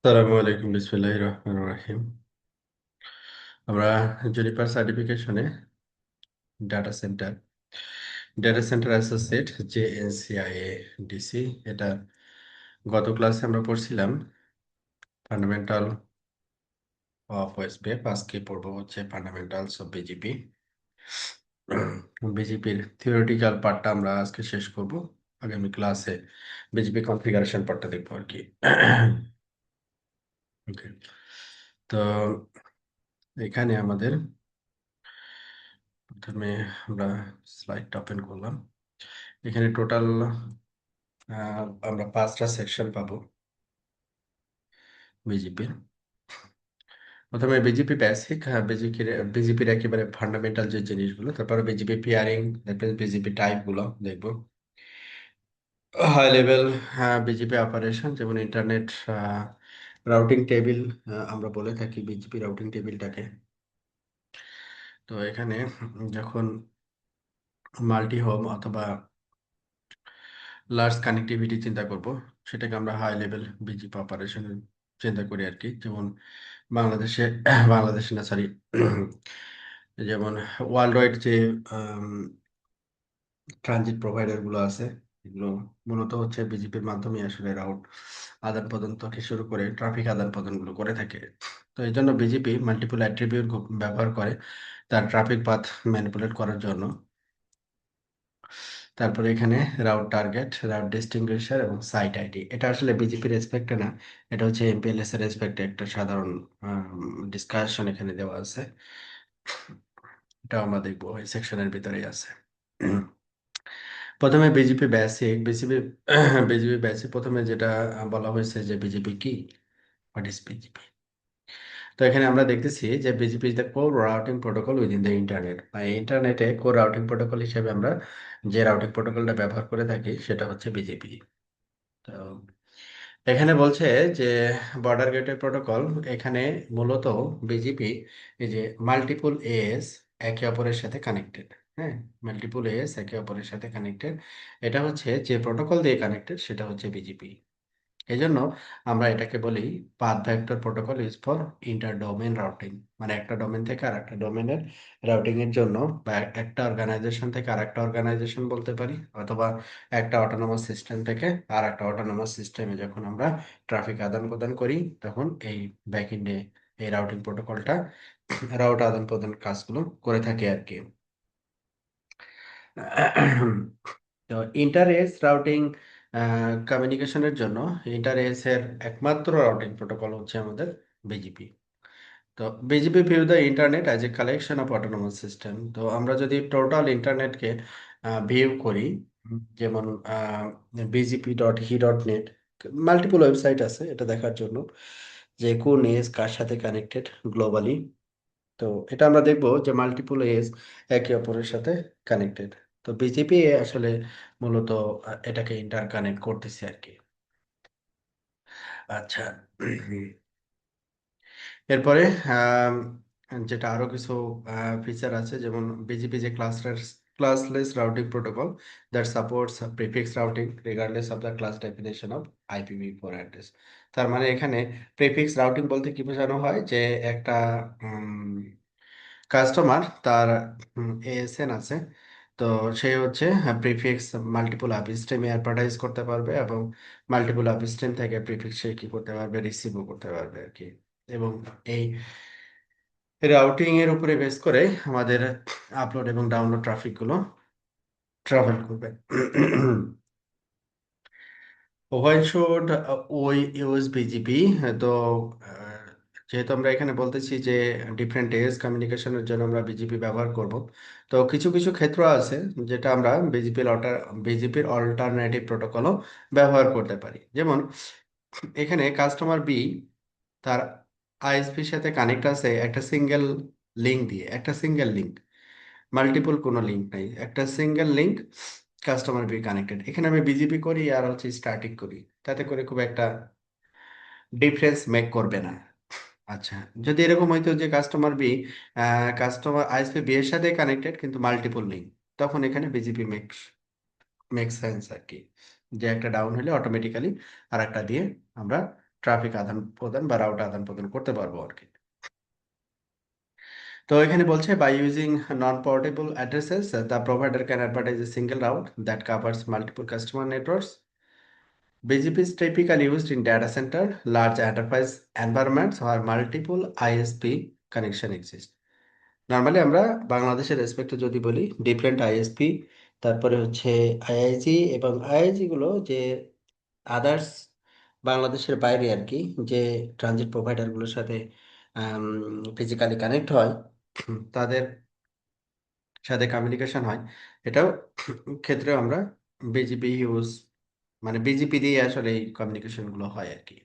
আসসালামু আলাইকুম বিসমিল্লাহির রহমানির রহিম। আমরা জুনিপার সার্টিফিকেশনে data center associate JNCIA DC এটা গত ক্লাসে আমরা পড়ছিলাম ফান্ডামেন্টাল অফ ওএসপিএফ। আজকে পড়বো হচ্ছে ফান্ডামেন্টালস অফ বিজিপি। বিজিপির থিওরিটিক্যাল পার্টটা আমরা আজকে শেষ করব। আগামী ক্লাসে বিজিপি কনফিগারেশন পার্টটা দেখবো আর কি। ওকে, তো এখানে আমাদের প্রথমে আমরা স্লাইডটা ওপেন করলাম। এখানে টোটাল আমরা 5টা সেকশন পাবো বিজিপির। প্রথমে বিজিপি বেসিক, বিজিপির একেবারে ফান্ডামেন্টাল যে জিনিসগুলো, তারপরে বিজিপি পিয়ারিং, তারপরে বিজিপি টাইপ গুলো দেখবো। হাই লেভেল বিজিপি অপারেশন, যেমন ইন্টারনেট রাউটিং টেবিল আমরা বলে থাকি বিজিপি রাউটিং টেবিলটাকে। তো এখানে যখন মাল্টি হোম অথবা লার্জ কানেক্টিভিটি চিন্তা করব, সেটাকে আমরা হাই লেভেল বিজিপি অপারেশন চিন্তা করি আর কি। যেমন বাংলাদেশে বাংলাদেশে না, সরি, যেমন ওয়ার্ল্ড ওয়াইড যে ট্রানজিট প্রোভাইডার গুলো আছে, এগুলো মূলত হচ্ছে বিজিপির মাধ্যমে আসলে রাউট আদান প্রদান থেকে শুরু করে ট্রাফিক আদান প্রদান গুলো করে থাকে। তো এই জন্য বিজিপি মাল্টিপল অ্যাট্রিবিউট ব্যবহার করে তার ট্রাফিক পাথ ম্যানিপুলেট করার জন্য। তারপরে এখানে রাউট টার্গেট, রাউট ডিস্টিংগুইশার এবং সাইট আইডি, এটা আসলে বিজেপির রেসপেক্টে না, এটা হচ্ছে এমপিএলএস এর রেসপেক্টে একটা সাধারণ ডিসকাশন এখানে দেওয়া আছে। এটাও আমরা দেখবো এই সেকশনের ভিতরেই আছে। প্রথমে বিজেপি বেসিক, বিজেপি বেসিক প্রথমে যেটা বলা হয়েছে যে বিজেপি কি, হোয়াট ইজ বিজেপি। তো এখানে আমরা দেখতেছি যে BGP is the core routing protocol within the internet. ইন্টারনেটে কোর রাউটিং প্রোটোকল হিসেবে আমরা যে রাউটিং প্রোটোকলটা ব্যবহার করে থাকি সেটা হচ্ছে বিজিপি। তো এখানে বলছে যে বর্ডার গেটওয়ে প্রোটোকল, এখানে মূলত বিজিপি এই যে মাল্টিপল এস একে অপরের সাথে কানেক্টেড। হ্যাঁ, মাল্টিপল এস একে অপরের সাথে কানেক্টেড, এটা হচ্ছে যে প্রোটোকল দিয়ে কানেক্টেড সেটা হচ্ছে বিজিপি। এই জন্য আমরা এটাকে বলি path vector protocol use for inter domain routing. মানে একটা ডোমেন থেকে আর একটা ডোমেনের রাউটিং এর জন্য, বা একটা অর্গানাইজেশন থেকে আর একটা অর্গানাইজেশন বলতে পারি, অথবা একটা অটোনোমাস সিস্টেম থেকে আর একটা অটোনোমাস সিস্টেমে যখন আমরা ট্রাফিক আদান প্রদান করি, তখন এই ব্যাকএন্ডে এই রাউটিং প্রোটোকলটা রাউট আদান প্রদান কাজগুলো করে থাকে আর কি। তো ইন্টার এজ রাউটিং কমিউনিকেশনের জন্য ইন্টার এজ এর একমাত্র রাউটিং প্রোটোকল হচ্ছে আমাদের বিজিপি। তো BGP view the internet as a collection of autonomous system. তো আমরা যদি টোটাল ইন্টারনেটকে ভিউ করি, যেমন bgp.he.net, মাল্টিপল ওয়েবসাইট আছে এটা দেখার জন্য যে কোন এজ কার সাথে কানেক্টেড গ্লোবালি। তো এটা আমরা দেখবো যে মাল্টিপল এজ একে অপরের সাথে কানেক্টেড। তো বিজেপি আসলে মূলত এটাকে ইন্টার কানেক্ট করতেছে আর কি। আচ্ছা, এরপরে আম, যেটা আরো কিছু ফিচার আছে, যেমন বিজিপি যে classless routing protocol that supports prefix routing regardless of the class definition of IPv4 address. তার মানে এখানে প্রিফিক্স রাউটিং বলতে কি বোঝানো হয়, যে একটা কাস্টমার তার এএসএন আছে, তো সে হচ্ছে প্রিফিক্স মাল্টিপল আপস্ট্রিমে অ্যাডভার্টাইজ করতে পারবে, এবং মাল্টিপল আপস্ট্রিম থেকে প্রিফিক্স সে কি করতে পারবে, রিসিভও করতে পারবে আর কি। এবং এই রাউটিং এর উপরে বেস করে আমাদের আপলোড এবং ডাউনলোড ট্রাফিক গুলো ট্রাভেল করবে। হোয়াই শুড ওই ইউজ বিজিপি? তো আহ, যেহেতু আমরা এখানে বলতেছি যে ডিফারেন্ট এজ কমিউনিকেশনের জন্য আমরা বিজিপি ব্যবহার করব, তো কিছু কিছু ক্ষেত্র আছে যেটা আমরা বিজিপির অল্টারনেটিভ প্রোটোকলও ব্যবহার করতে পারি। যেমন এখানে কাস্টমার বি তার আইএসপির সাথে কানেক্ট আছে একটা সিঙ্গেল লিঙ্ক দিয়ে, একটা সিঙ্গেল লিঙ্ক, মাল্টিপল কোনো লিঙ্ক নাই, একটা single link customer B connected. এখানে আমি বিজিপি করি আর হচ্ছে স্ট্যাটিক করি, তাতে করে খুব একটা ডিফারেন্স মেক করবে না। আচ্ছা, যদি এরকম হইতো যে কাস্টমার আইএসপি বি এর সাথে কানেক্টেড কিন্তু মাল্টিপল লিঙ্ক, তখন এখানে বিজিপি মেক সেন্স আর কি, যে একটা ডাউন হলে অটোমেটিক্যালি আর একটা দিয়ে আমরা ট্রাফিক আদান প্রদান বা রাউট আদান প্রদান করতে পারবো আর কি। তো এখানে বলছে by using non portable addresses the provider can advertise a single route that covers multiple customer networks. BGP is typically used in data center, large enterprise environments where multiple ISP connection exist. Normally আমরা বাংলাদেশের রেসপেক্টে যদি বলি different ISP, তারপরে হচ্ছে IIG, এবং IIG গুলো যে others বাংলাদেশের বাইরে আর কি, যে ট্রানজিট প্রোভাইডার গুলোর সাথে ফিজিক্যালি কানেক্ট হয়, তাদের সাথে কমিউনিকেশন হয়, এটাও ক্ষেত্রে আমরা বিজিপি ইউজ, মানে বিজিপি দিয়ে আসলে এই কমিউনিকেশন গুলো হয় আর কি।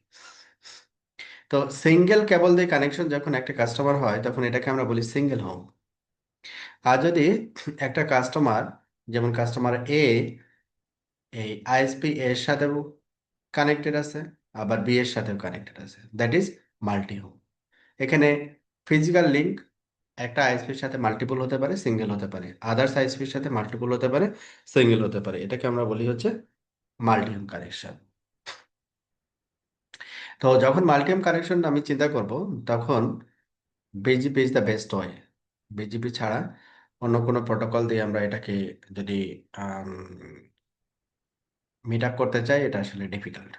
তো সিঙ্গেল কেবল দিয়ে কানেকশন যখন একটা কাস্টমার হয় তখন এটাকে আমরা বলি সিঙ্গেল হোম। আর যদি একটা কাস্টমার, যেমন কাস্টমার এ এই আইএসপি এর সাথেও কানেক্টেড আছে, আবার বি এর সাথেও কানেক্টেড আছে, দ্যাট ইজ মাল্টি হোম। এখানে ফিজিক্যাল লিংক একটা আইএসপির সাথে মাল্টিপল হতে পারে, সিঙ্গেল হতে পারে, আদার্স আইএসপির সাথে মাল্টিপল হতে পারে, সিঙ্গেল হতে পারে, এটাকে আমরা বলি হচ্ছে মাল্টি হোম কানেকশন। তো যখন মাল্টি হোম কানেকশন আমি চিন্তা করব, তখন BGP is the best way. BGP ছাড়া অন্য কোনো প্রোটোকল দিয়ে আমরা এটাকে যদি মিট আপ করতে চাই, এটা আসলে ডিফিকাল্ট।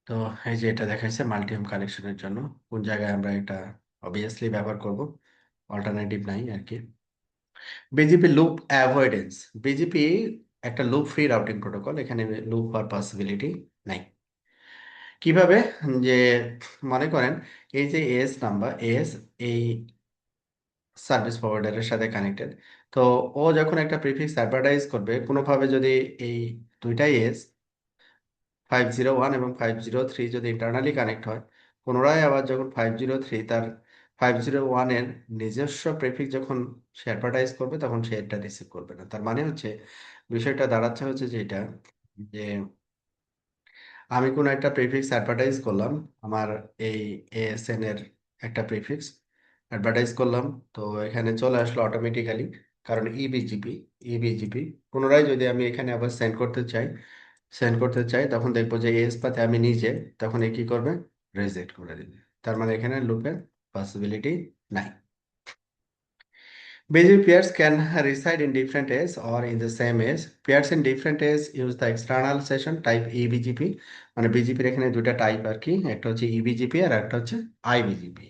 তো এই যে এটা দেখাচ্ছে মাল্টি হোম কানেকশনের জন্য কোন জায়গায় আমরা এটা অবভিয়াসলি ব্যবহার করব, অল্টারনেটিভ নাই আর কি। BGP loop avoidance. বিজিপি একটা লুপ ফ্রি রাউটিং প্রোটোকল, এখানে লুপ হওয়ার পসিবিলিটি নাই। কিভাবে? যে মনে করেন এই যে এস নাম্বার, এস এই সার্ভিস প্রোভাইডারের সাথে কানেক্টেড, তো ও যখন একটা প্রিফিক্স অ্যাডভার্টাইজ করবে কোনোভাবে, যদি এই দুইটাই এস 501 এবং 503 যদি ইন্টারনালি কানেক্ট হয়, পুনরায় আবার যখন 503 তার 501 এর নিজস্ব প্রিফিক্স যখন সে অ্যাডভার্টাইজ করবে, তখন সে এটা রিসিভ করবে না। তার মানে হচ্ছে বিষয়টা দাঁড়াচ্ছে হচ্ছে যে এটা, যে আমি কোনো একটা প্রিফিক্স অ্যাডভার্টাইজ করলাম, আমার এই এএসএন এর একটা প্রিফিক্স অ্যাডভার্টাইজ করলাম, তো এখানে চলে আসলো অটোমেটিক্যালি, কারণ ইবিজিপি পুনরায় যদি আমি এখানে আবার সেন্ড করতে চাই, তখন দেখবো যে এস পাতে আমি নিজে, তখন এ কি করবে, রিজেক্ট করে দিবে। তার মানে এখানে লুপের পসিবিলিটি নাই। BGP pairs can reside in different A's or in the same A's. Pairs in different A's use the external session type EBGP, মানে বিজিপির এখানে দুটা টাইপ আর কি, একটা হচ্ছে ইবিজিপি আর একটা হচ্ছে আইবিজিপি।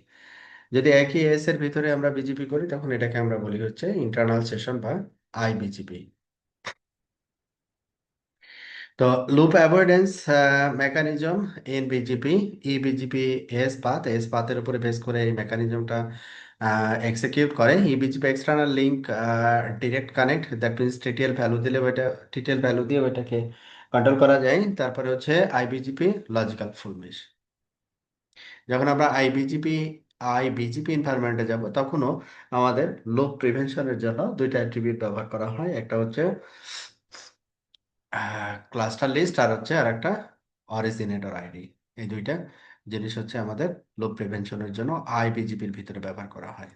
যদি একই এস এর ভিতরে আমরা বিজিপি করি, তখন এটাকে আমরা বলি হচ্ছে ইন্টারনাল সেশন বা আইবিজিপি। তো loop avoidance mechanism in BGP, EBGP AS পাথের উপরে বেস করে এই মেকানিজমটা এক্সিকিউট করে। EBGP external link direct connect, that means TTL value দিলে ওইটা, টিটিএল ভ্যালু দিয়ে ওইটাকে কন্ট্রোল করা যায়। তারপরে হচ্ছে আইবিজিপি লজিক্যাল ফুল মেশ। যখন আমরা আইবিজিপি এনভায়রনমেন্টে যাব, তখনও আমাদের লুপ প্রিভেনশনের জন্য দুইটা অ্যাট্রিবিউট ব্যবহার করা হয়, একটা হচ্ছে ক্লাস্টার লিস্ট, আর হচ্ছে আর একটা অরিজিনেটর আইডি। এই দুইটা জিনিস হচ্ছে আমাদের লোড প্রিভেনশনের জন্য আইবিজিপির ভিতরে ব্যবহার করা হয়।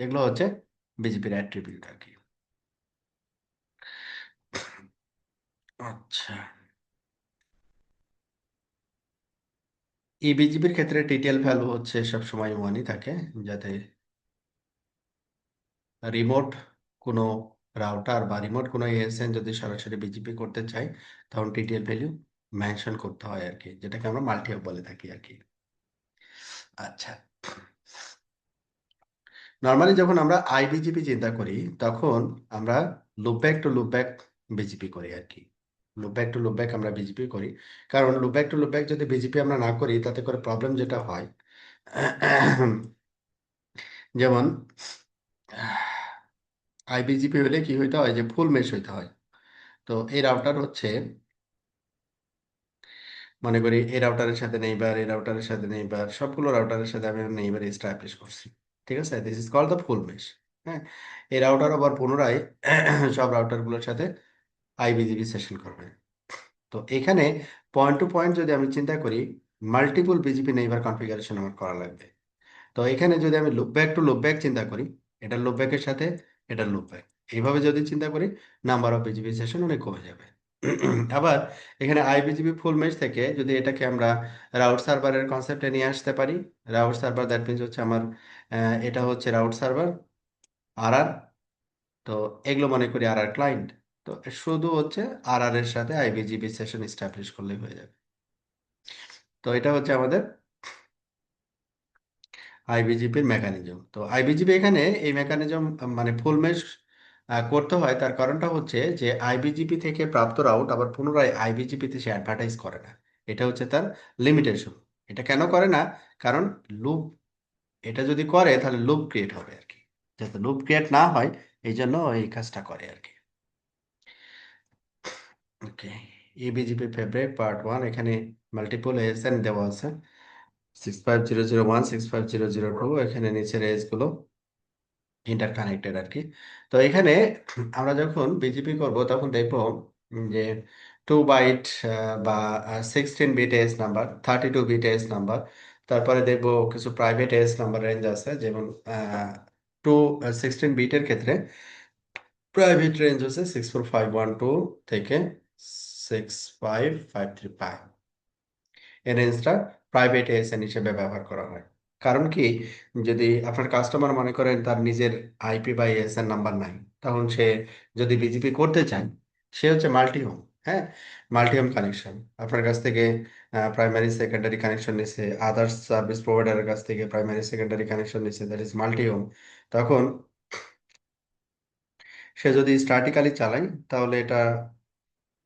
এগুলো হচ্ছে বিজিপির অ্যাট্রিবিউট আর কি। আচ্ছা, ইবিজিপির ক্ষেত্রে টিটিএল ভ্যালু হচ্ছে সবসময় ওয়ানই থাকে, যাতে রিমোট কোনো রাউটার বা রিমোট কোনো এএসএন যদি সরাসরি বিজিপি করতে চাই, তখন টিটিএল ভ্যালু মেনশন করতে হয় আর কি, যেটাকে আমরা মাল্টি হব বলে থাকি আর কি। আচ্ছা, নর্মালি যখন আমরা আইবিজিপি চিন্তা করি, তখন আমরা লুপব্যাক টু লুপব্যাক বিজিপি করি আর কি। লুপব্যাক টু লুপব্যাক আমরা বিজিপি করি, কারণ লুপব্যাক টু লুপব্যাক যদি বিজিপি আমরা না করি, তাতে করে প্রবলেম যেটা হয়, যেমন আইবিজিপি হলে কি হইতে হয়, যে ফুল মেশ হইতে হয়। তো এই রাউটার হচ্ছে, মনে করি এই রাউটারের সাথে নেইবার, এই রাউটারের সাথে নেইবার, সবগুলো রাউটারের সাথে আমি নেইবার এস্টাবলিশ করছি, ঠিক আছে, this is called the full mesh. হ্যাঁ, এই রাউটার আবার পুনরায় সব রাউটারগুলোর সাথে আইবিজিবি সেশন করবে। তো এখানে পয়েন্ট টু পয়েন্ট যদি আমি চিন্তা করি, মাল্টিপল বিজিপি নেইবার কনফিগারেশন আমার করা লাগবে। তো এখানে যদি আমি লুপব্যাক টু লুপব্যাক চিন্তা করি, এটা লুপব্যাকের সাথে এটা লুপব্যাক, এইভাবে যদি চিন্তা করি, নাম্বার অফ বিজিপি সেশন অনেক কমে যাবে। আবার এখানে আইবিজিপি ফুল মেশ থেকে যদি এটাকে আমরা রাউট সার্ভারের কনসেপ্টে নিয়ে আসতে পারি, রাউট সার্ভার দ্যাট মিনস হচ্ছে আমার এটা হচ্ছে রাউট সার্ভার আর আর, তো এগুলো মনে করি আর আর ক্লায়েন্ট। তো শুধু হচ্ছে আর আর এর সাথে আইবিজিপি সেশন এস্টাবলিশ করলেই হয়ে যাবে। তো এটা হচ্ছে আমাদের আইবিজিপির মেকানিজম। তো আইবিজিপি এখানে এই মেকানিজম মানে ফুল মেশ করতে হয়, তার কারণটা হচ্ছে যে আইবিজিপি থেকে প্রাপ্ত রাউট আবার পুনরায় আইবিজিপিতে সে অ্যাডভার্টাইজ করে না। এটা হচ্ছে তার লিমিটেশন। এটা কেন করে না? কারণ লুপ, এটা যদি করে তাহলে লুপ ক্রিয়েট হবে আর কি। যাতে লুপ ক্রিয়েট না হয় এই জন্য এই কাজটা করে আর কি। ওকে, ইবিজিপি ফেব্রিক পার্ট ওয়ান, এখানে মাল্টিপল এএসএন দেওয়া আছে 65001 65002, এখানে নিচের এজ গুলো ইন্টারকানেক্টেড আর কি। তো এখানে আমরা যখন বিজিপি করব তখন দেখবো যে 2 বাইট বা 16 bit AS number, 32 bit AS number, তারপরে দেখবো কিছু প্রাইভেট এস নাম্বার রেঞ্জ আছে, যেমন 16 বিটের ক্ষেত্রে প্রাইভেট রেঞ্জ হচ্ছে 64512 থেকে 65535। এই রেঞ্জটা প্রাইভেট এএসএন হিসেবে ব্যবহার করা হয়। কারণ কি, যদি আপনার কাস্টমার মনে করেন তার নিজের আইপি বা এএসএন নাম্বার নাই, তখন সে যদি বিজিপি করতে চায়, সে হচ্ছে মাল্টি হোম। হ্যাঁ, মাল্টি হোম কানেকশন আপনার কাছ থেকে প্রাইমারি সেকেন্ডারি কানেকশন নিছে, আদার্স সার্ভিস প্রোভাইডারের কাছ থেকে প্রাইমারি সেকেন্ডারি কানেকশন নিছে, দ্যাট ইজ মাল্টি হোম। তখন সে যদি স্ট্যাটিক্যালি চালায় তাহলে এটা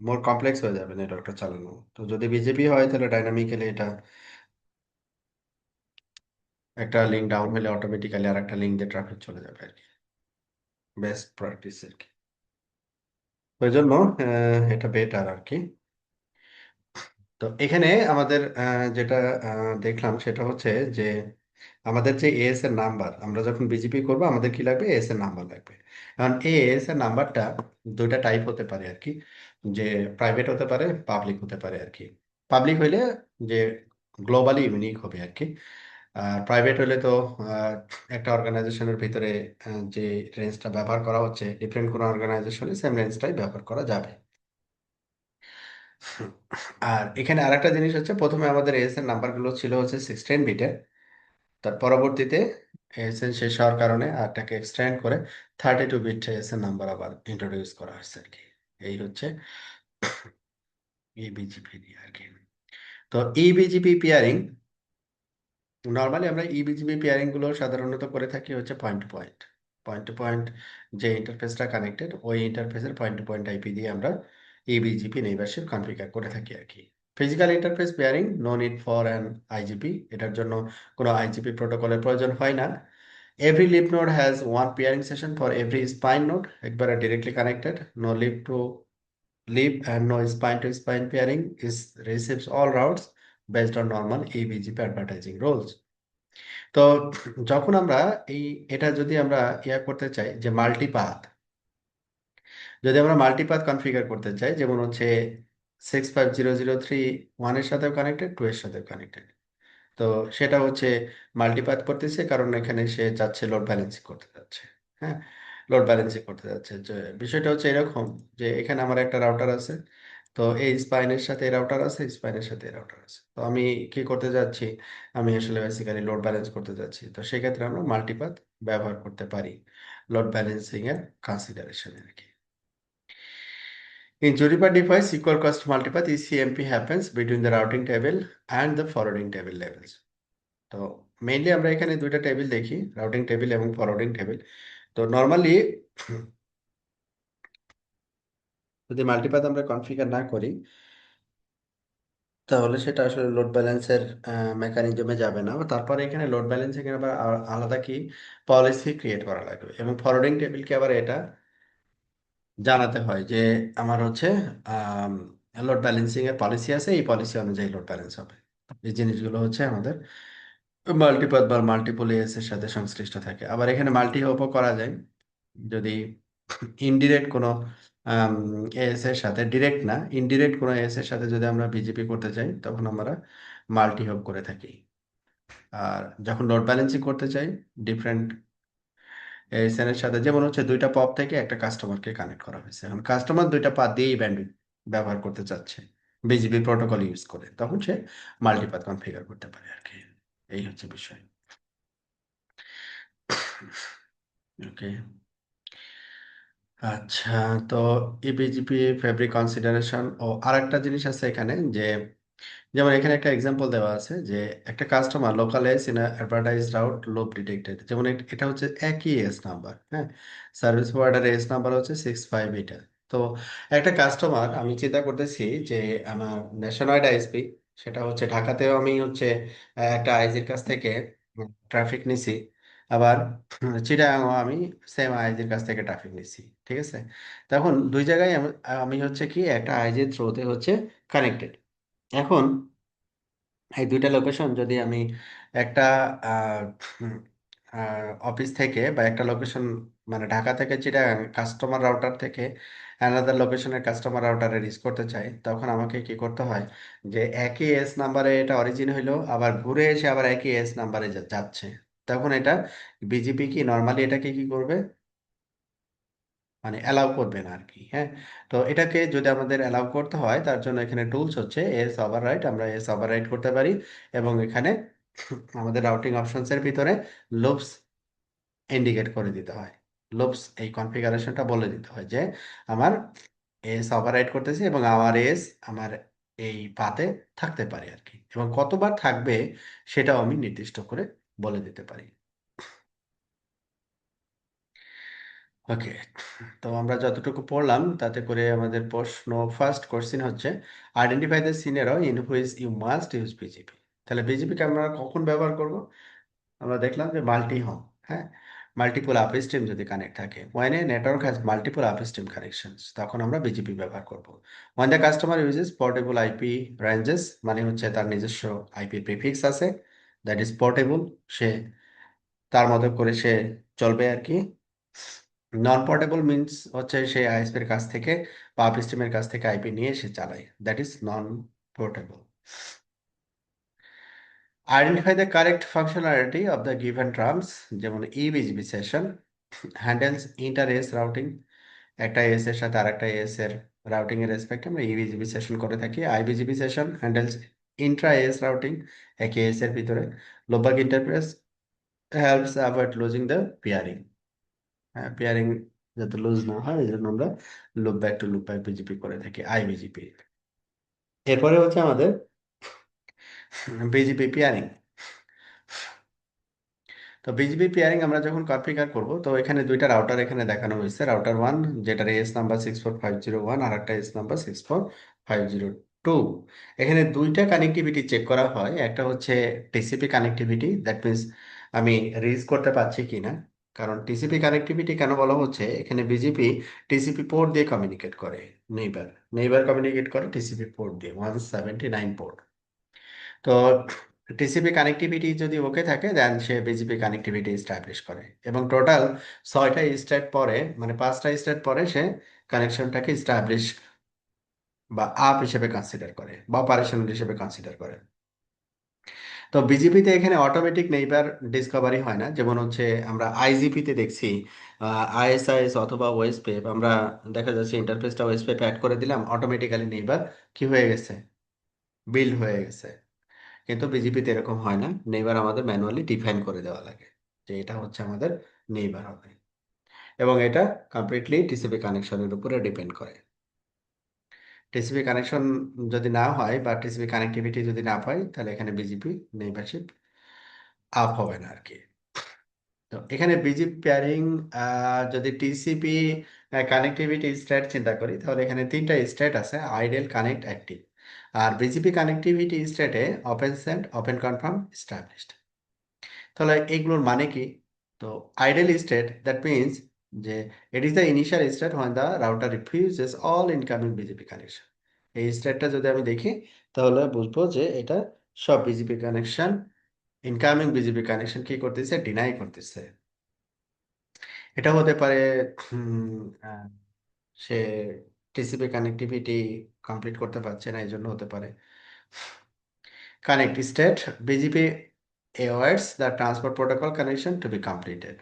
মোর কমপ্লেক্স হয়ে যাবে নেটওয়ার্কটা চালানো। তো যদি বিজেপি হয় তাহলে ডাইনামিক্যালি এটা একটা লিঙ্ক ডাউন হলে অটোমেটিক্যালি আর একটা লিঙ্ক দিয়ে ট্রাফিক চলে যাবে আর কি। বেস্ট প্র্যাকটিস আর কি। ওই জন্য এটা বেটার আর কি। তো এখানে আমাদের যেটা দেখলাম সেটা হচ্ছে যে আমাদের যে এএস এর নাম্বার, আমরা যখন বিজিপি করব আমাদের কি লাগবে? এএস এর নাম্বার লাগবে। কারণ এই এএস এর নাম্বারটা দুইটা টাইপ হতে পারে আর কি, যে প্রাইভেট হতে পারে, পাবলিক হতে পারে আর কি। পাবলিক হইলে যে গ্লোবালি ইউনিক হবে আর কি। আর প্রাইভেট হলে তো আহ, একটা অর্গানাইজেশনের ভিতরে যে রেঞ্জটা ব্যবহার করা হচ্ছে, ডিফারেন্ট কোনো অর্গানাইজেশনে সেম রেঞ্জটাই ব্যবহার করা যাবে। আর এখানে আরেকটা জিনিস হচ্ছে, প্রথমে আমাদের এএসএন নাম্বারগুলো ছিল হচ্ছে 16 বিটের, তার পরবর্তীতে এএসএন শেষ হওয়ার কারণে আরটাকে এক্সটেন্ড করে 32 বিট এএসএন নাম্বার আবার ইন্ট্রোডিউস করা হয়েছে আর কি। এই হচ্ছে ইবিজিপি দিয়ে আর কি। তো ইবিজিপি পিয়ারিং, নর্মালি আমরা ইবিজিবি পেয়ারিং গুলো সাধারণত করে থাকি হচ্ছে point to point. Point to point যে ইন্টারফেসটা কানেক্টেড, ওই ইন্টারফেসের পয়েন্ট টু পয়েন্ট আইপি দিয়ে আমরা ইবিজিপি নেইবারশিপ কনফিগার করে থাকি আর কি। Physical interface peering, no need for an IGP, এটার জন্য কোনো আইজিপি প্রোটোকলের প্রয়োজন হয় না। Every leaf node has one peering session for every spine node, একবারে directly connected, no leaf to leaf and no spine to spine peering is receives all routes based on normal EBGP advertising rules. তো যখন আমরা এই এটা যদি আমরা ইয়া করতে চাই যে মাল্টিপাথ, যদি আমরা মাল্টিপাথ কনফিগার করতে চাই, যেমন হচ্ছে 65003 1 এর সাথেও কানেক্টেড, 2 এর সাথেও কানেক্টেড, তো সেটা হচ্ছে মাল্টিপাথ করতেছে কারণ এখানে সে যাচ্ছে লোড ব্যালেন্সিং করতে যাচ্ছে। হ্যাঁ, লোড ব্যালেন্সিং করতে যাচ্ছে, যে বিষয়টা হচ্ছে এরকম যে এখানে আমার একটা রাউটার আছে, তো এই স্পাইনের সাথে রাউটার আছে, স্পাইনের সাথে রাউটার আছে, তো আমি কি করতে যাচ্ছি? আমি আসলে বেসিক্যালি লোড ব্যালেন্স করতে যাচ্ছি, তো সেক্ষেত্রে আমরা মাল্টিপাথ ব্যবহার করতে পারি লোড ব্যালেন্সিং এর কনসিডারেশনে আর কি। In Juniper device, equal cost multipath ECMP happens between the routing table and the forwarding table levels. তো মেইনলি আমরা এখানে দুইটা টেবিল দেখি, রাউটিং টেবিল এবং ফরওয়ার্ডিং টেবিল। তো নর্মালি যদি মাল্টিপাথ আমরা কনফিগার না করি তাহলে সেটা আসলে লোড ব্যালেন্সের মেকানিজমে যাবে না। তারপরে এখানে লোড ব্যালেন্সিং এর আবার আলাদা কি পলিসি ক্রিয়েট করা লাগবে, এবং ফরওয়ার্ডিং টেবিলকে আবার এটা জানাতে হয় যে আমার হচ্ছে লোড ব্যালেন্সিং এর পলিসি আছে, এই পলিসি অনুযায়ী লোড ব্যালেন্স হবে। এই জিনিসগুলো হচ্ছে আমাদের মাল্টিপাথ বা মাল্টিপল এএস এর সাথে সংশ্লিষ্ট থাকে। আবার এখানে মাল্টি হোপও করা যায় যদি ইনডিরেক্ট কোনো এএস এর সাথে, ডিরেক্ট না ইনডিরেক্ট কোনো এএস এর সাথে যদি আমরা বিজেপি করতে চাই তখন আমরা মাল্টি হোপ করে থাকি। আর যখন লোড ব্যালেন্সিং করতে চাই ডিফারেন্ট এএসএন এর সাথে, যেমন হচ্ছে দুইটা পপ থেকে একটা কাস্টমারকে কানেক্ট করা হয়েছে, এখন কাস্টমার দুইটা পা দিয়েই ব্যান্ডউইথ ব্যবহার করতে চাচ্ছে বিজিপি প্রোটোকল ইউজ করে, তখন সে মাল্টিপাথ কনফিগার করতে পারে আর কি। এই হচ্ছে বিষয়। ওকে। আচ্ছা, তো ইবিজিপি ফেব্রিক কনসিডারেশন ও আরেকটা জিনিস আছে এখানে, যে যেমন এখানে একটা এক্সাম্পল দেওয়া আছে যে একটা customer local S in advertise route লোপ ডিটেক্টেড, যেমন এটা হচ্ছে একই এস নাম্বার, হ্যাঁ, সার্ভিস প্রোভাইডার এস নাম্বার হচ্ছে 65 এটা। তো একটা কাস্টমার, আমি চিন্তা করতেছি যে আমার ন্যাশনাল আইএসপি, সেটা হচ্ছে ঢাকাতেও আমি হচ্ছে একটা আইজির কাছ থেকে ট্রাফিক নিছি, আবার চিটাগাংও আমি সেম আইজির কাছ থেকে ট্রাফিক নিছি, ঠিক আছে। তখন দুই জায়গায় আমি আমি হচ্ছে কি একটা আইজির থ্রুতে হচ্ছে কানেক্টেড। এখন এই দুইটা লোকেশন যদি আমি একটা অফিস থেকে বা একটা লোকেশন, মানে ঢাকা থেকে চিটাগাং কাস্টমার রাউটার থেকে অ্যানাদার লোকেশনের কাস্টমার রাউটারে রিচ করতে চাই, তখন আমাকে কি করতে হয়, যে একই এস নাম্বারে এটা অরিজিন হইলো, আবার ঘুরে এসে আবার একই এস নাম্বারে যাচ্ছে, তখন এটা বিজিপি কি নর্মালি এটাকে কি করবে, মানে অ্যালাউ করবে না আর কি, হ্যাঁ। তো এটাকে যদি আমাদের অ্যালাউ করতে হয়, তার জন্য এখানে টুলস হচ্ছে এস ওভাররাইট, আমরা এস ওভাররাইট করতে পারি, এবং এখানে আমাদের রাউটিং অপশনস এর ভিতরে লুপস ইন্ডিকেট করে দিতে হয়। লুপস এই কনফিগারেশনটা বলে দিতে হয় যে আমার এস ওভাররাইট করতেছি এবং আমার এস আমার এই পাতে থাকতে পারে আর কি, এবং কতবার থাকবে সেটাও আমি নির্দিষ্ট করে বলে দিতে পারি। ওকে। তো আমরা যতটুকু পড়লাম তাতে করে আমাদের প্রশ্ন, ফার্স্ট কোশ্চেন হচ্ছে identify the scenario in which you must use BGP. তাহলে বিজিপিকে আমরা কখন ব্যবহার করব? আমরা দেখলাম যে মাল্টি হোম, হ্যাঁ, মাল্টিপল আপস্ট্রিম যদি কানেক্ট থাকে, when a network has multiple upstream connections, তখন আমরা বিজিপি ব্যবহার করব। When the customer uses portable IP ranges, মানে হচ্ছে তার নিজস্ব আইপি প্রিফিক্স আছে, দ্যাট ইজ পোর্টেবল, সে তার মতো করে সে চলবে আর কি। নন পোর্টেবল মিনস হচ্ছে সে আইএসপির কাছ থেকে বা আপস্ট্রিমের কাছ থেকে আইপি নিয়ে সে চালায়, that is non portable. Identify the correct functionality of the given terms, যেমন EBGP session handles inter AS routing, একটা এস এর সাথে আরেকটা এস এর রাউটিং এর রেসপেক্ট আমরা ইবিজিবি সেশন করে থাকি। IBGP session handles intra AS routing, একই এস এর ভিতরে। Loopback interface helps avoid losing the peering, হ্যাঁ, পেয়ারিং যাতে লুজ না হয় এই জন্য আমরা লুপ ব্যাক বিজিপি করে থাকি, আইবিজিপি। এরপরে হচ্ছে আমাদের বিজিপি পেয়ারিং। তো বিজিপি পেয়ারিং আমরা যখন কনফিগার করব, তো এখানে দুইটা রাউটার এখানে দেখানো হয়েছে, রাউটার ওয়ান যেটার এস নাম্বার 64501 আর একটা এস নাম্বার 64502। এখানে দুইটা কানেক্টিভিটি চেক করা হয়, একটা হচ্ছে টিসিপি কানেক্টিভিটি, দ্যাট মিনস আমি রিচ করতে পারছি কিনা। কারণ টিসিপি কানেক্টিভিটি কেন বলা হচ্ছে, এখানে বিজিপি টিসিপি পোর্ট দিয়ে কমিউনিকেট করে, নেইবার নেইবার কমিউনিকেট করে টিসিপি পোর্ট দিয়ে 179 পোর্ট। তো টিসিপি কানেক্টিভিটি যদি ওকে থাকে, দেন সে বিজিপি কানেক্টিভিটি এস্টাবলিশ করে, এবং টোটাল 6টা স্টেট পরে, মানে 5টা স্টেট পরে সে কানেকশনটাকে এস্টাবলিশ বা আপ হিসেবে কনসিডার করে বা অপারেশনাল হিসেবে কনসিডার করে। তো বিজিপিতে এখানে অটোমেটিক নেইবার ডিসকভারি হয় না, যেমন হচ্ছে আমরা আইজিপিতে দেখছি আইএসআইএস অথবা ওয়েসপেপ, আমরা দেখা যাচ্ছে ইন্টারফেসটা ওয়েসপেপ অ্যাড করে দিলাম, অটোমেটিক্যালি নেইবার কি হয়ে গেছে, বিল্ড হয়ে গেছে। কিন্তু বিজিপিতে এরকম হয় না, নেইবার আমাদের ম্যানুয়ালি ডিফাইন করে দেওয়া লাগে যে এটা হচ্ছে আমাদের নেইবার হবে, এবং এটা কমপ্লিটলি টিসিপি কানেকশনের উপরে ডিপেন্ড করে। টিসিপি কানেকশন যদি না হয় বা টিসিপি কানেক্টিভিটি যদি না পাই, তাহলে এখানে বিজিপি নেইবারশিপ আপ হবে না আর কি। তো এখানে বিজিপি পেয়ারিং, যদি টিসিপি কানেক্টিভিটি স্টেট চিন্তা করি, তাহলে এখানে তিনটা স্টেট আছে, আইডেল, কানেক্ট, অ্যাক্টিভ। আর বিজিপি কানেক্টিভিটি স্টেটে open send, open confirm, established. তাহলে এইগুলোর মানে কি? তো আইডেল স্টেট, দ্যাট মিনস যে it is the initial state when the router refuses all incoming BGP connection. এই স্টেটটা যদি আমি দেখি, তাহলে বুঝবো যে এটা সব BGP connection, incoming BGP connection কি করতেছে, ডিনাই করতেছে। এটা হতে পারে উম, আহ, সে টিসিপি কানেক্টিভিটি কমপ্লিট করতে পারছে না, এই জন্য হতে পারে। Connect state, BGP awaits the transport protocol connection to be completed.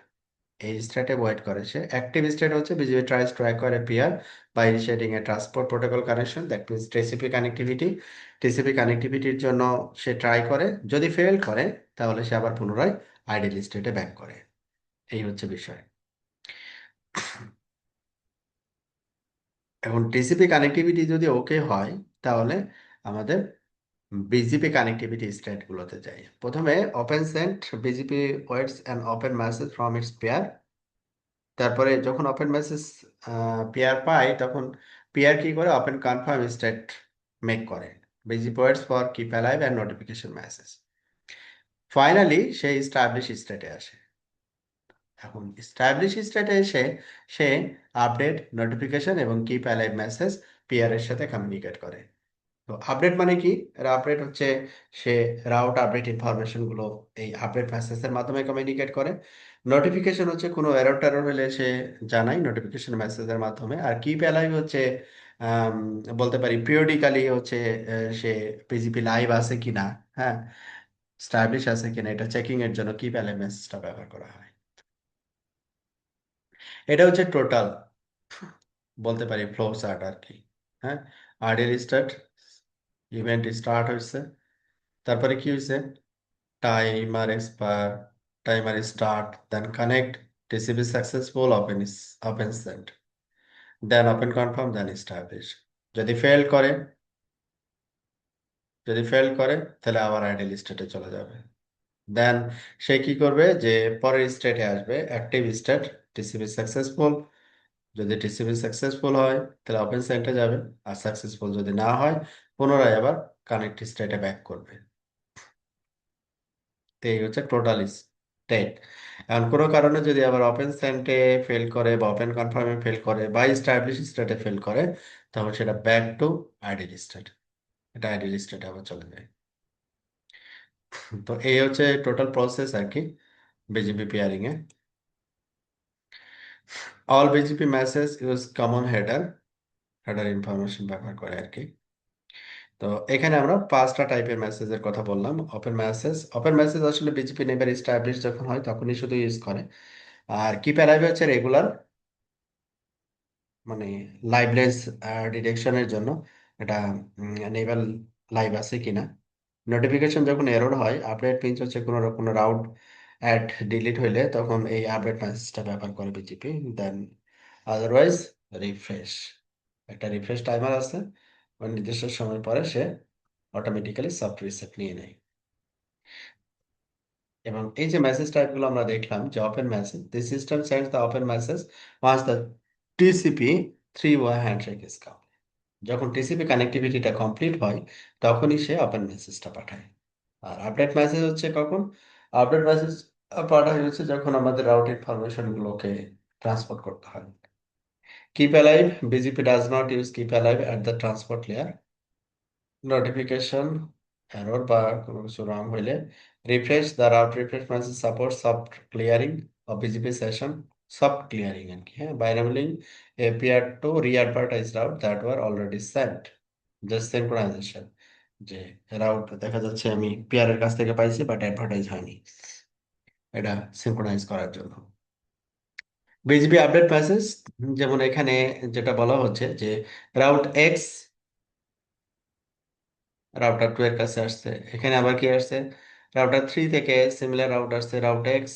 এই স্টেটে ওয়েট করে সে। অ্যাক্টিভ স্টেট হচ্ছে BGP tries to acquire a peer by initiating a transport protocol connection, that means TCP connectivity. TCP কানেক্টিভিটির জন্য সে try করে, যদি ফেল করে তাহলে সে আবার পুনরায় আইডেল স্টেটে ব্যাক করে। এই হচ্ছে বিষয়। এখন টিসিপি কানেক্টিভিটি যদি ওকে হয় তাহলে আমাদের বিজিপি কানেক্টিভিটি স্টেটগুলোতে যাই। প্রথমে open sent BGP waits an open message from its peer. তারপরে যখন ওপেন মেসেজ পেয়ার পায় তখন পেয়ার কি করে, ওপেন কনফার্ম স্টেট মেক করে, BGP waits for keep alive and notification message. Finally সে স্টাবলিশ স্টেটে আসে। এখন স্টাবলিশ স্টেটে এসে সে আপডেট, নোটিফিকেশন এবং কিপ অ্যালাইভ মেসেজ পেয়ার এর সাথে কমিউনিকেট করে। তো আপডেট মানে কি? আপডেট হচ্ছে সে রাউট আপডেট ইনফরমেশন গুলো এই আপডেট মেসেজের মাধ্যমে কমিউনিকেট করে। নোটিফিকেশন হচ্ছে কোনো এরর টেরর হলে সে জানায় নোটিফিকেশন মেসেজের মাধ্যমে। আর কিপ অ্যালাইভ হচ্ছে আম, বলতে পারি পিরিয়ডিক্যালি হচ্ছে সে পিজিপি লাইভ আছে কিনা, হ্যাঁ, স্টাবলিশ আছে কিনা, এটা চেকিং এর জন্য কিপ অ্যালাইভ মেসেজটা ব্যবহার করা হয়। এটা হচ্ছে টোটাল বলতে পারি ফ্লো চার্ট আর কি। হ্যাঁ, আর্লিয়ার স্টার্ট, ইভেন্ট স্টার্ট হয়েছে, তারপরে কি হয়েছে, timer expire, timer start, then connect, TCP successful, open send, then open confirm, then establish। যদি ফেল করে, যদি ফেল করে তাহলে আবার আইডল স্টেটে চলে যাবে। দেন সে কি করবে, যে পরের স্টেটে আসবে অ্যাক্টিভ স্টেট, টিসিপি সাকসেসফুল। যদি টিসিপি সাকসেসফুল হয় তাহলে ওপেন সেন্টে যাবে, আর সাকসেসফুল যদি না হয় পুনরায় আবার কানেক্ট স্টেটে ব্যাক করবে। তো এই হচ্ছে টোটাল স্টেট। এখন কোনো কারণে যদি আবার ওপেন সেন্টে ফেল করে বা ওপেন কনফার্মে ফেল করে বা স্টাবলিশ স্টেটে ফেল করে তখন সেটা ব্যাক টু আইডল স্টেট, এটা আইডল স্টেটে আবার চলে যায়। তো এই হচ্ছে টোটাল প্রসেস আর কি বিজিপি পেয়ারিং এ। All BGP message use common header, header information ব্যবহার করে আর কি। তো এখানে আমরা পাঁচটা টাইপের মেসেজের কথা বললাম। ওপেন মেসেজ, ওপেন মেসেজ আসলে বিজিপি নেবার এস্টাবলিশ যখন হয় তখনই শুধু ইউজ করে। আর কিপ অ্যালাইভ হচ্ছে রেগুলার, মানে লাইভলেস ডিটেকশনের জন্য, এটা নেভাল লাইভ আছে কিনা। নোটিফিকেশন যখন এরর হয়, আপডেট মিনস হচ্ছে কোনো কোনো রাউট অ্যাড ডিলিট হইলে তখন এই আপডেট মেসেজটা ব্যবহার করে বিজিপি। দেন আদারওয়াইজ রিফ্রেশ, একটা রিফ্রেশ টাইমার আছে, ওই নির্দিষ্ট সময় পরে সে অটোমেটিক্যালি সফট রিসেট নিয়ে নেয়। এবং এই যে মেসেজ টাইপগুলো আমরা দেখলাম, যে open message, the system sends the open message once the TCP three way handshake is complete. যখন টিসিপি কানেক্টিভিটিটা কমপ্লিট হয় তখনই সে ওপেন মেসেজটা পাঠায়। আর আপডেট মেসেজ হচ্ছে কখন, আপডেট মেসেজ পাঠায় হচ্ছে যখন আমাদের রাউট ইনফরমেশন গুলোকে ট্রান্সপোর্ট করতে হয়। Keep alive, BGP does not use keep alive at the transport layer. Notification error বা কোনো কিছু রং হইলে refresh, the route refresh message support soft clearing of BGP session, soft clearing আর কি, হ্যাঁ, by enabling APR to re-advertise route that were already sent, just synchronization, যে route দেখা যাচ্ছে আমি পিআর এর কাছ থেকে পাইছি বাট অ্যাডভার্টাইজ হয়নি, এটা সিনক্রোনাইজ করার জন্য। বিজিপি আপডেট মেসেজ, যেমন এখানে যেটা বলা হচ্ছে যে রাউট এক্স রাউটার 2 এর কাছে আসছে, এখানে আবার কি আসছে, রাউটার 3 থেকে সিমিলার রাউট আসছে, রাউট এক্স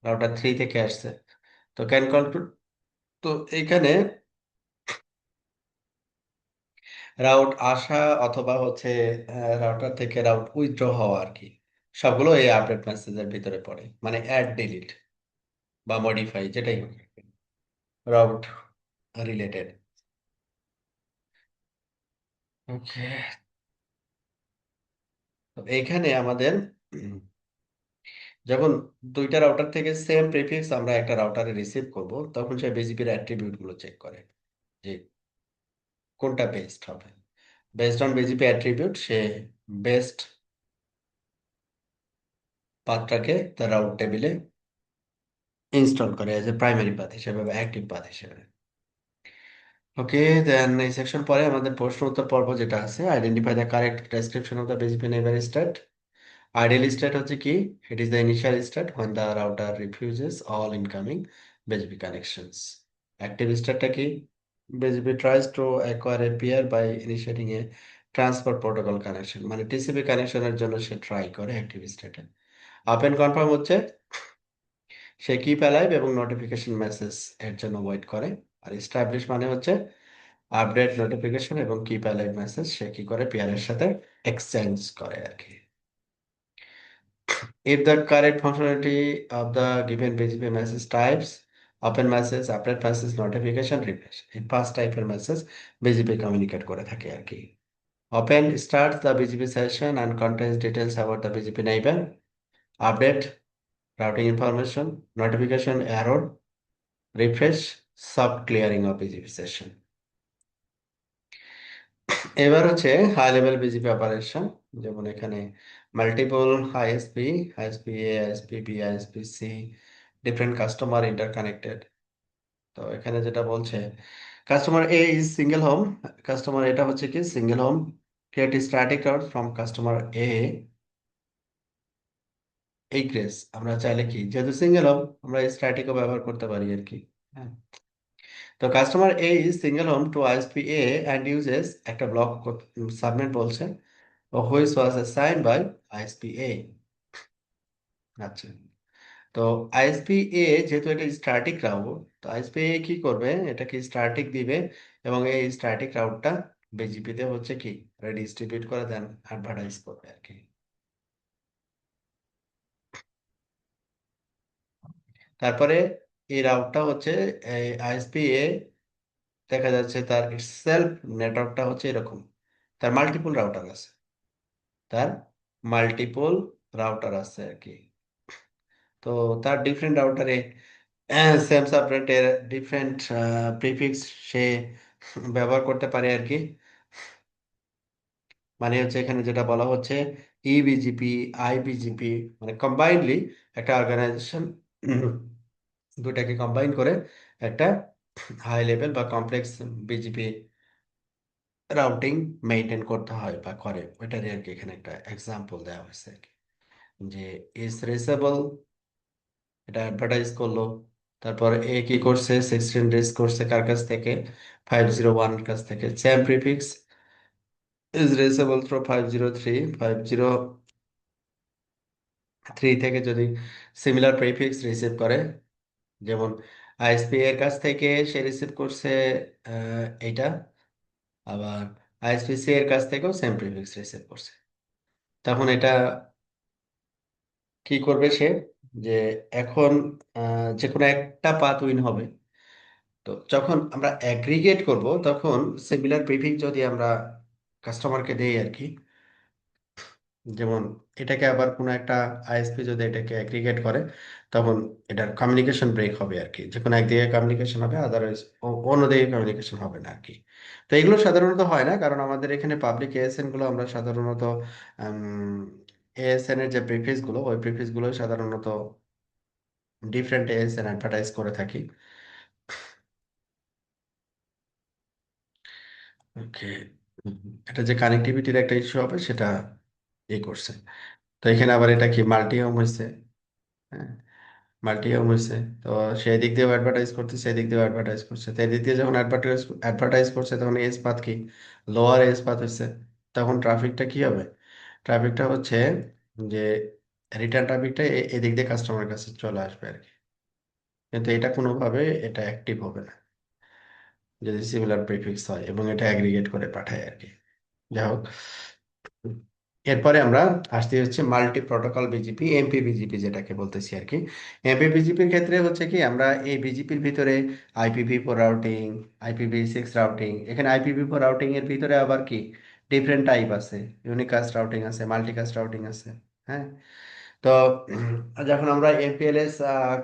রাউটার 3 থেকে আসছে। তো ক্যান কন্ট্রোল, তো এখানে রাউট আসা অথবা হচ্ছে রাউটার থেকে রাউট উইথড্র হওয়া আর কি, সবগুলো এই আপডেট মেসেজের ভিতরে পড়ে, মানে অ্যাড, ডিলিট বা মডিফাই যেটাই হোক রাউট রিলেটেড। ওকে, তো এইখানে আমাদের যখন দুইটা রাউটার থেকে সেম প্রিফিক্স আমরা একটা রাউটারে রিসিভ করব তখন সে বিজিপির অ্যাট্রিবিউট গুলো চেক করে যে কোনটা বেস্ট হবে। বেসড অন বিজিপি অ্যাট্রিবিউট সে বেস্ট পাথটাকে তার রাউট টেবিলে ইনস্টল করে এজ এ প্রাইমারি পাথ হিসেবে বা অ্যাক্টিভ পাথ হিসেবে। ওকে, দেন এই সেকশন পরে আমাদের প্রশ্ন উত্তর পর্ব যেটা আছে, identify the correct description of the BGP neighbour state. Ideal state হচ্ছে কি, it is the initial state when the router refuses all incoming BGP connections. Active স্টেটটা কি, BGP tries to acquire a peer by initiating a transfer protocol connection, মানে TCP কানেকশনের জন্য সে try করে active স্টেটে। Open confirm হচ্ছে সে keep alive এবং notification message এর জন্য ওয়েট করে। আর এস্টাবলিশ মানে হচ্ছে আপডেট, নোটিফিকেশন এবং কিপ অ্যালাইভ মেসেজ সে কি করে, পেয়ারের সাথে এক্সচেঞ্জ করে আর কি। If the correct functionality of the given BGP message types, open message, update message, notification, refresh, এই পাঁচ টাইপের মেসেজ BGP কমিউনিকেট করে থাকে আর কি। Open starts the BGP session and contains details about the BGP neighbor, update, routing information, notification, error, refresh, soft clearing of BGP session. এবার হচ্ছে high level BGP operation, যেমন এখানে multiple ISP, ISP A, ISP B, ISP C, different customer interconnected. তো এখানে যেটা বলছে, customer A is single home, customer এটা হচ্ছে কি single home, create static route from customer A egress. আমরা চাইলে কি, যেহেতু সিঙ্গেল হোম আমরা স্ট্যাটিকও ব্যবহার করতে পারি আর কি। হ্যাঁ, তো customer A is single home to ISP A and uses একটা ব্লক সাবনেট বলছে, which was assigned by ISPA। আচ্ছা, তো আইএসপিএ যেহেতু এটা স্ট্যাটিক রাউট, তো আইএসপিএ কি করবে, এটাকে স্ট্যাটিক দিবে এবং এই স্ট্যাটিক রাউটটা বিজিপিতে হচ্ছে কি ডিস্ট্রিবিউট করে দেন, অ্যাডভার্টাইজ করবে আর কি। তারপরে এই রাউটটা হচ্ছে আইএসপিএ, দেখা যাচ্ছে তার সেলফ নেটওয়ার্কটা হচ্ছে এরকম, তার মাল্টিপল রাউটার আছে, তার মাল্টিপল রাউটার আছে আর কি। তো তার ডিফারেন্ট রাউটারে সেম সাবনেটের ডিফারেন্ট প্রিফিক্স সে ব্যবহার করতে পারে আর কি। মানে হচ্ছে এখানে যেটা বলা হচ্ছে ইবিজিপি, আইবিজিপি, মানে কম্বাইন্ডলি একটা অর্গানাইজেশন দুটাকে কম্বাইন করে একটা হাই লেভেল বা কমপ্লেক্স বিজিপি রাউটিং মেনটেন করতে হয় বা করে, ওইটারই আর কি এখানে একটা এক্সাম্পল দেওয়া হয়েছে আর কি। যে ইজ রিচেবল, এটা অ্যাডভার্টাইজ করলো। তারপর এ কি করছে, 16 রেজ করছে কার কাছ থেকে, 501 কাছ থেকে। Same prefix is reachable through 503, 503 থেকে যদি সিমিলার প্রিফিক্স রিসিভ করে, যেমন আইএসপি এর কাছ থেকে সে রিসিভ করছে এইটা, আবার আইএসপিসি এর কাছ থেকেও সেম প্রিফিক্স রিসিভ করছে, তখন এটা কি করবে সে, যে এখন যে কোনো একটা পাথ উইন হবে। তো যখন আমরা অ্যাগ্রিগেট করব তখন সিমিলার প্রিফিক্স যদি আমরা কাস্টমারকে দেই আর কি, যেমন এটাকে আবার কোনো একটা আইএসপি যদি এটাকে অ্যাগ্রিগেট করে, তখন এটার কমিউনিকেশন ব্রেক হবে আর কি, যে কোনো একদিকে কমিউনিকেশন হবে, আদারওয়াইজ অন্যদিকে কমিউনিকেশন হবে না আর কি। তো এগুলো সাধারণত হয় না, কারণ আমাদের এখানে পাবলিক এএসএন গুলো আমরা সাধারণত এএসএন এর যে প্রিফিক্স গুলো, ওই প্রিফিক্স গুলো সাধারণত ডিফারেন্ট এএসএন অ্যাডভার্টাইজ করে থাকি। ওকে, এটা যে কানেক্টিভিটির একটা ইস্যু হবে সেটা করছে। তো এখানে আবার এটা কি মাল্টি হোম হয়েছে, হ্যাঁ মাল্টি হোম হয়েছে। তো সেই দিক দিয়েও অ্যাডভার্টাইজ করছে, সেই দিক দিয়েও অ্যাডভার্টাইজ করছে। তো এদিক দিয়ে যখন অ্যাডভার্টাইজ অ্যাডভার্টাইজ করছে তখন এস পাথ কি, লোয়ার এস পাথ হয়েছে, তখন ট্রাফিকটা কি হবে, ট্রাফিকটা হচ্ছে যে রিটার্ন ট্রাফিকটা এদিক দিয়ে কাস্টমারের কাছে চলে আসবে আর কি। কিন্তু এটা কোনোভাবে এটা অ্যাক্টিভ হবে না যদি সিমিলার প্রিফিক্স হয় এবং এটা অ্যাগ্রিগেট করে পাঠায় আর কি। যাই হোক, এরপরে আমরা আসতে হচ্ছে multi protocol BGP, MP BGP যেটাকে বলতেছি আর কি। এমপি বিজিপির ক্ষেত্রে হচ্ছে কি, আমরা এই বিজিপির ভিতরে IPv4 রাউটিং, IPv6 রাউটিং, এখানে IPv4 রাউটিং এর ভিতরে আবার কি ডিফারেন্ট টাইপ আছে, ইউনিকাস্ট রাউটিং আছে, মাল্টিকাস্ট রাউটিং আছে। হ্যাঁ, তো যখন আমরা এমপিএলএস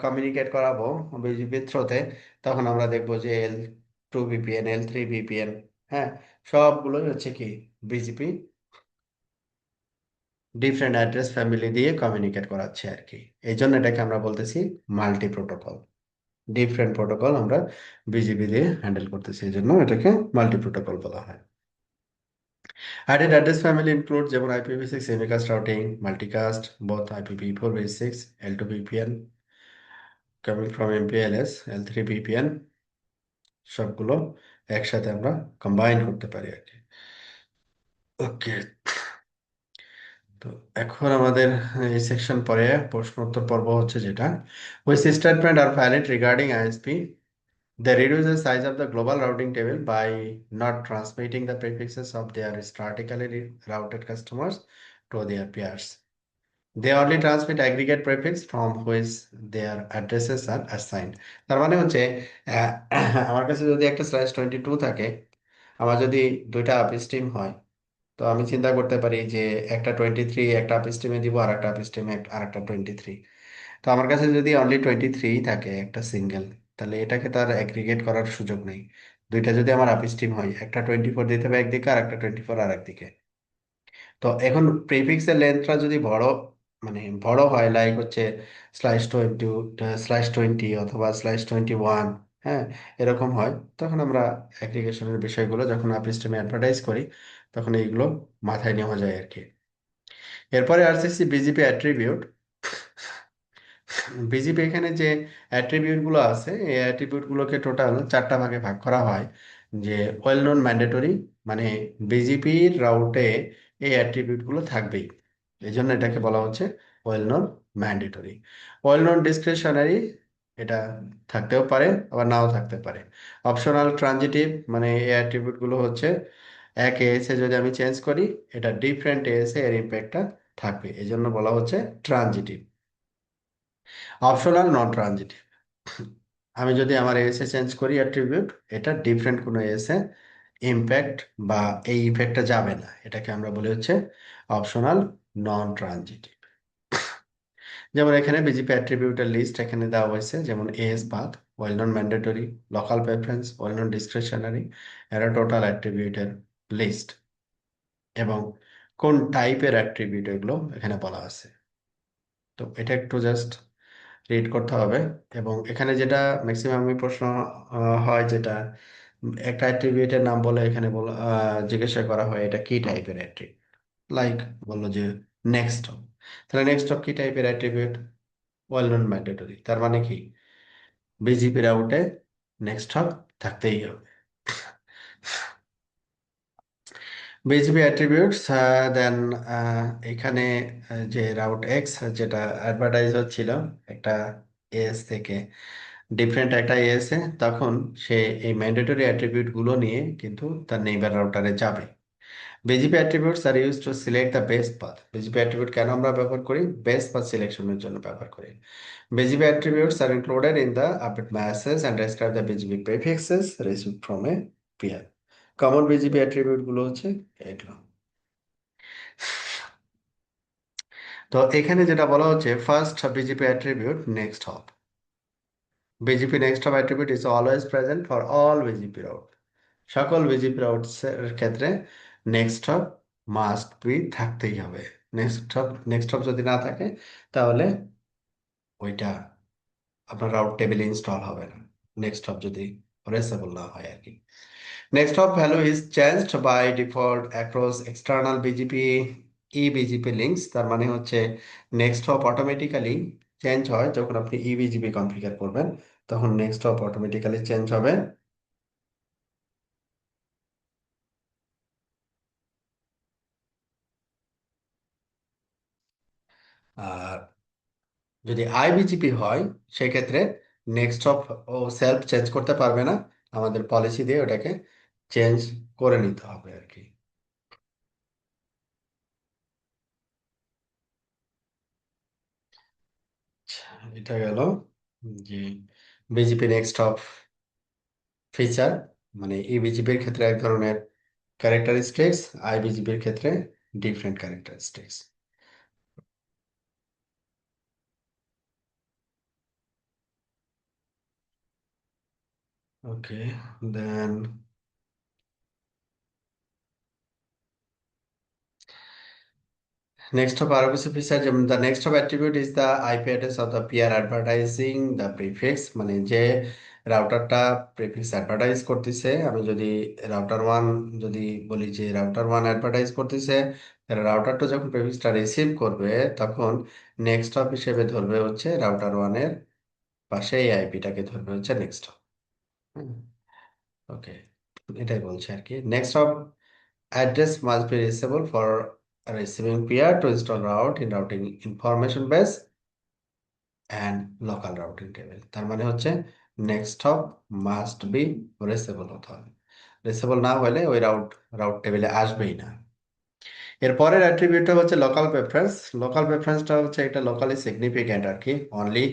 কমিউনিকেট করাবো বিজিপির থ্রোতে, তখন আমরা দেখবো যে L2 VPN, L3 VPN, হ্যাঁ সবগুলোই হচ্ছে কি বিজিপি ডিফারেন্ট অ্যাড্রেস ফ্যামিলি দিয়ে কমিউনিকেট করাচ্ছে আর কি। এই জন্য এটাকে আমরা বলতেছি মাল্টি প্রোটোকল, ডিফারেন্ট প্রোটোকল আমরা বিজিপি দিয়ে হ্যান্ডেল করতেছি, এই জন্য এটাকে মাল্টি প্রোটোকল বলা হয়। Added address family include যেমন IPv6 semicast routing, multicast, both IPv4 v6, L2 VPN, coming from MPLS, L3 VPN, সবগুলো একসাথে আমরা কম্বাইন করতে পারি আর কি। ওকে, তো এখন আমাদের এই সেকশন পরে প্রশ্ন উত্তর পর্ব হচ্ছে যেটা, which statement are valid regarding ISP? They reduce the size of the global routing table by not transmitting the prefixes of their statically routed customers to their peers. They only transmit aggregate prefix from which their addresses are assigned. তার মানে হচ্ছে আহ, আমার কাছে যদি একটা /22 থাকে, আমার যদি দুইটা আপস্ট্রিম হয়, তো আমি চিন্তা করতে পারি যে একটা 23 একটা আপস্ট্রিমে দিব আর একটা আপস্ট্রিমে আর একটা 23। তো আমার কাছে যদি অনলি 23 থাকে একটা সিঙ্গেল, তাহলে এটাকে তার অ্যাগ্রিগেট করার সুযোগ নেই। দুইটা যদি আমার আপস্ট্রিম হয়, একটা 24 দিতে হবে একদিকে আর একটা 24 আর একদিকে। তো এখন প্রিফিক্সের লেন্থটা যদি বড়, মানে বড় হয়, লাইক হচ্ছে /20, /20 অথবা /21, হ্যাঁ, এরকম হয়, তখন আমরা অ্যাগ্রিগেশনের বিষয়গুলো যখন আপস্ট্রিমে অ্যাডভার্টাইজ করি, তখন এইগুলো মাথায় নেওয়া যায় আর কি। এরপরে আরসিসি বিজিপি অ্যাট্রিবিউট। বিজিপি এখানে যে অ্যাট্রিবিউট গুলো আছে, এই অ্যাট্রিবিউট গুলোকে টোটাল 4টা ভাগে ভাগ করা হয়। যে ওয়েল নোন ম্যান্ডেটরি, মানে বিজিপির রাউটে এই অ্যাট্রিবিউট গুলো থাকবেই, এই জন্য এটাকে বলা হচ্ছে well known mandatory. Well known discretionary, এটা থাকতেও পারে আবার নাও থাকতে পারে। অপশনাল ট্রানজিটিভ, মানে এই অ্যাট্রিবিউট গুলো হচ্ছে এক এএসএ যদি আমি চেঞ্জ করি, এটা ডিফারেন্ট এএসএ এর ইম্প্যাক্টটা থাকবে, এই জন্য বলা হচ্ছে ট্রানজিটিভ। অপশনাল নন ট্রানজিটিভ, আমি যদি আমার এএসএ চেঞ্জ করি অ্যাট্রিবিউট, এটা ডিফারেন্ট কোনো এএসএ ইম্প্যাক্ট বা এই ইফেক্টটা যাবে না, এটাকে আমরা বলি হচ্ছে অপশনাল নন ট্রানজিটিভ। যেমন এখানে বিজিপি অ্যাট্রিবিউটের লিস্ট এখানে দেওয়া হয়েছে, যেমন as path, well known mandatory, local preference, well known discretionary, এরা টোটাল অ্যাট্রিবিউটের লিস্ট, এবং কোন টাইপের অ্যাট্রিবিউট এগুলো এখানে বলা আছে। তো এটা একটু জাস্ট রিড করতে হবে। এবং এখানে যেটা ম্যাক্সিমামই প্রশ্ন হয়, যেটা একটা অ্যাট্রিবিউটের নাম বলে এখানে জিজ্ঞাসা করা হয় এটা কি টাইপের অ্যাট্রিবিউট, লাইক বললো যে নেক্সট অফ, তাহলে নেক্সট অফ কি টাইপের অ্যাট্রিবিউট? ওয়েল নন ম্যান্ডেটরি, তার মানে কি বিজিপি রাউটে নেক্সট অফ থাকতেই হবে। বিজিপি অ্যাট্রিবিউটস, দেন এখানে যে রাউট এক্স যেটা অ্যাডভার্টাইজ হচ্ছিল একটা এস থেকে ডিফারেন্ট একটা এসে, তখন সে এই ম্যান্ডেটরি অ্যাট্রিবিউট গুলো নিয়ে কিন্তু তার নেইবার রাউটারে যাবে। BGP attributes are use to select the best path. BGP attribute কেন আমরা ব্যবহার করি? বেস্ট পাথ সিলেকশনের জন্য ব্যবহার করি। BGP attributes are included in the update message and describe the BGP prefixes received from a peer. Common BGP attribute গুলো হচ্ছে এগুলো। তো এখানে যেটা বলা হচ্ছে, first BGP attribute next hop. BGP next hop attribute is always present for all BGP route. সকল BGP routes এর ক্ষেত্রে নেক্সট হপ মাস্ট বি থাকতেই হবে। নেক্সট হপ যদি না থাকে, তাহলে ওইটা আপনার রাউট টেবিলে ইনস্টল হবে না, নেক্সট হপ যদি রেসেবল না হয় আর কি। Next hop value is changed by default across external BGP EBGP links. তার মানে হচ্ছে নেক্সট হপ অটোমেটিক্যালি চেঞ্জ হয় যখন আপনি ইবিজিপি কনফিগার করবেন, তখন নেক্সট হপ অটোমেটিক্যালি চেঞ্জ হবে। আর যদি আইবিজিপি হয়, সেক্ষেত্রে নেক্সট হপ ও সেলফ চেঞ্জ করতে পারবে না, আমাদের পলিসি দিয়ে ওটাকে চেঞ্জ করে নিতে হবে আর কি। আচ্ছা, এটা গেল যে বিজিপি নেক্সট হপ ফিচার, মানে ইবিজিপির ক্ষেত্রে এক ধরনের ক্যারেক্টারিস্টিক্স, আইবিজিপির ক্ষেত্রে different characteristics. Okay, then next hop আরো কিছু ফিচার, যেমন the next hop attribute is the IP address of the peer advertising the prefix, মানে যে রাউটারটা প্রেফিক্স অ্যাডভার্টাইজ করতেছে। আমি যদি রাউটার ওয়ান যদি বলি যে রাউটার ওয়ান অ্যাডভার্টাইজ করতেছে, রাউটারটা যখন প্রেফিক্সটা রিসিভ করবে তখন নেক্সট হপ হিসেবে ধরবে হচ্ছে রাউটার ওয়ানের পাশে এই আইপিটাকে ধরবে হচ্ছে নেক্সট হপ। ওকে, এটাই বলছে আর কি। Next hop address must be reachable for a receiving peer to install route in routing information base and local routing table। তার মানে হচ্ছে next hop must be reachable হতে হবে। রিচেবল না হলে ওই রাউট টেবিলে আসবেই না। এর পরের অ্যাট্রিবিউটটা হচ্ছে লোকাল প্রেফারেন্স। লোকাল প্রেফারেন্সটা হচ্ছে এটা লোকালি সিগনিফিক্যান্ট আর কি। অনলি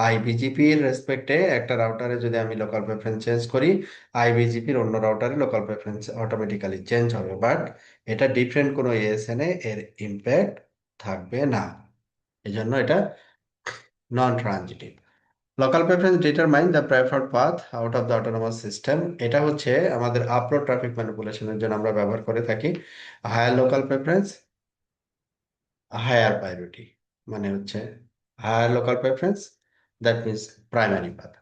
আইবিজিপির রেসপেক্টে একটা রাউটারে যদি আমি লোকাল প্রেফারেন্স চেঞ্জ করি, আইবিজিপির অন্য রাউটারে লোকাল প্রেফারেন্স অটোমেটিক্যালি চেঞ্জ হবে, বাট এটা ডিফারেন্ট কোনো এএসএন এর ইম্প্যাক্ট থাকবে না। এই জন্য এটা non transitive. Local preference determine the preferred path out of the autonomous system. এটা হচ্ছে আমাদের আপলোড ট্রাফিক ম্যানিপুলেশনের জন্য আমরা ব্যবহার করে থাকি। Higher local preference, higher priority, মানে হচ্ছে higher local preference, that means primary path.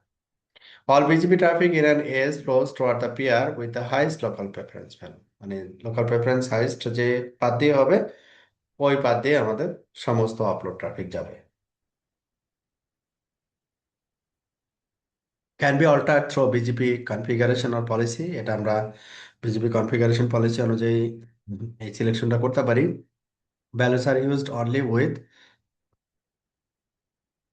All BGP traffic in an AS flows toward the peer with the highest local preference value. মানে লোকাল প্রেফারেন্স হাইস্ট যে path দিয়ে হবে ওই path দিয়ে আমাদের সমস্ত আপলোড ট্রাফিক যাবে। Can be altered through BGP configuration or policy. এটা আমরা বিজিপি কনফিগারেশন পলিসি অনুযায়ী এই সিলেকশনটা করতে পারি। Values are used only with